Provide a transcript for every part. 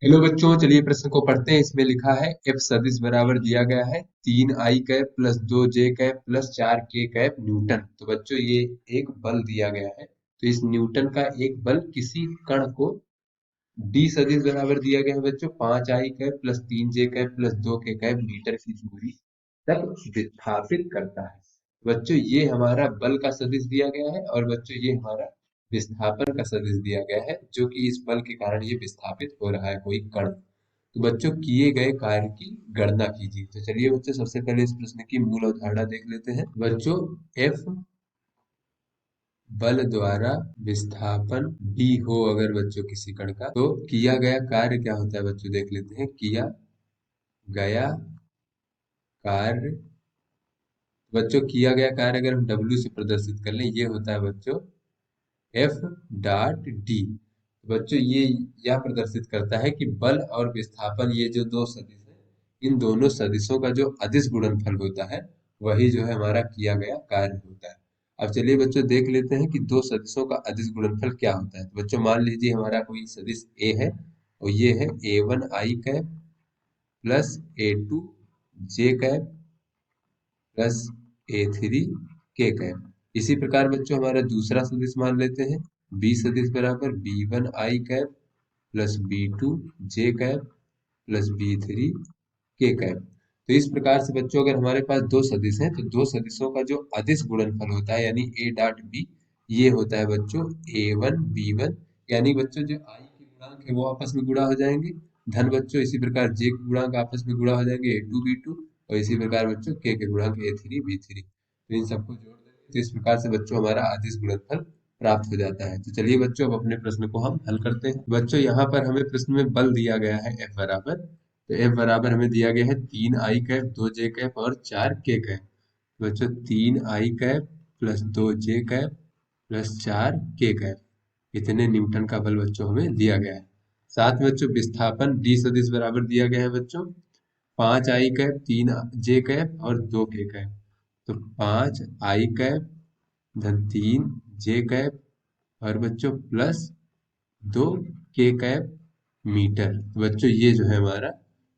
Hello बच्चों, चलिए प्रश्न को पढ़ते हैं। इसमें लिखा है एफ सदिश बराबर दिया गया है 3i cap plus 2j cap plus 4k cap Newton. तो बच्चों ये एक बल दिया गया है, तो इस न्यूटन का एक बल किसी कण को डी सदिश बराबर दिया गया है बच्चों 5i cap plus 3j cap plus 2k cap metre की दूरी तक विस्थापित करता है। बच्चों ये हमारा बल का सदिश दिया गया है और बच्चों ये हमारा विस्थापन का सदिश दिया गया है, जो कि इस बल के कारण ये विस्थापित हो रहा है कोई कण। तो बच्चों किए गए कार्य की गणना कीजिए। तो चलिए बच्चों सबसे पहले इस प्रश्न की मूल अवधारणा देख लेते हैं। बच्चों एफ बल द्वारा विस्थापन b हो अगर बच्चों किसी कण का, तो किया गया कार्य क्या होता है बच्चों देख लेते हैं। किया गया कार्य, बच्चों किया गया कार्य अगर हम w से प्रदर्शित कर लें, ये होता है बच्चों एफ डॉट डी। बच्चों ये यह प्रदर्शित करता है कि बल और विस्थापन ये जो दो सदिश है, इन दोनों सदिशों का जो अदिश गुणनफल होता है वही जो है हमारा किया गया कार्य होता है। अब चलिए बच्चों देख लेते हैं कि दो सदिशों का अदिश गुणनफल क्या होता है। तो बच्चों मान लीजिए हमारा कोई सदिश ए है और ये है a1i cap plus a2j cap plus a3k cap. इसी प्रकार बच्चों हमारा दूसरा सदिश मान लेते हैं b सदिश बराबर b1i cap plus b2j cap plus b3k cap. तो इस प्रकार से बच्चों अगर हमारे पास दो सदिश हैं तो दो सदिशों का जो अदिश गुणनफल होता है यानी a डॉट b, ये होता है बच्चों a1 b1। यानी बच्चों जो i के गुणांक है वो आपस में गुणा हो जाएंगे, धन बच्चों इसी प्रकार j के गुणांक आपस में गुणा हो जाएंगे a2 b2, और इसी प्रकार बच्चों k के गुणांक a3 b3। तो इन सबको जोड़ देंगे तो इस प्रकार से बच्चों हमारा अदिश गुणनफल प्राप्त हो जाता है। तो चलिए बच्चों अब अपने प्रश्न को हम हल करते हैं। बच्चों यहाँ पर हमें प्रश्न में बल दिया गया है F बराबर, तो F बराबर हमें दिया गया है 3i कैप 2j कैप और 4k कैप। बच्चों 3i cap plus 2j cap plus 4k cap, इतने न्यूटन का बल बच्चों हमें दिया गया है। साथ में बच्चों विस्थापन डी सदिश बराबर दिया गया है बच्चों 5i कैप 3j कैप और 2k कैप। तो 5i कैप धन 3j कैप और बच्चों प्लस 2k कैप मीटर। तो बच्चों ये जो है हमारा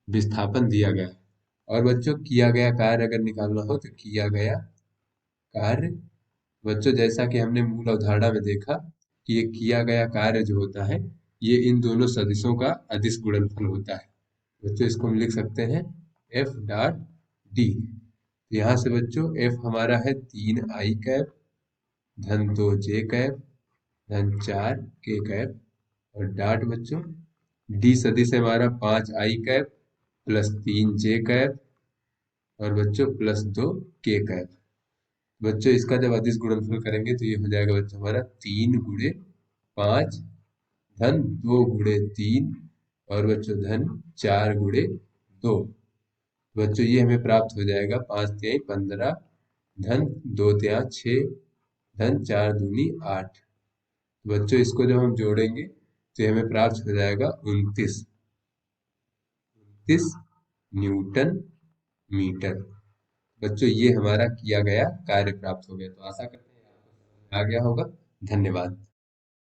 विस्थापन दिया गया है। और बच्चों किया गया कार्य अगर निकालना हो तो किया गया कार्य, बच्चों जैसा कि हमने मूल अवधारणा में देखा कि ये किया गया कार्य जो होता है ये इन दोनों सदिशों का अदिश गुणनफल होता है। बच्चों इसको हम लिख सकते हैं एफ डॉट डी। यहाँ से बच्चों एफ हमारा है 3i कैप धन 2j कैप धन 4k कैप और डॉट बच्चों डी सदिश है हमारा 5i cap plus 3j cap और बच्चों प्लस 2k कैप। बच्चों इसका जब अदिश गुणनफल करेंगे तो ये हो जाएगा बच्चों हमारा 3 गुणे 5 धन 2 गुणे 3 और बच्चों धन 4 गुणे 2। बच्चों ये हमें प्राप्त हो जाएगा 5 तिहाई 15 धन 2 तिहाई 6 धन 4 दूनी 8। बच्चों इसको जब हम जोड़ेंगे तो ये हमें प्राप्त हो जाएगा 29 न्यूटन मीटर। बच्चों ये हमारा किया गया कार्य प्राप्त हो गया। तो आशा करते हैं आपको समझ में आ गया होगा। धन्यवाद।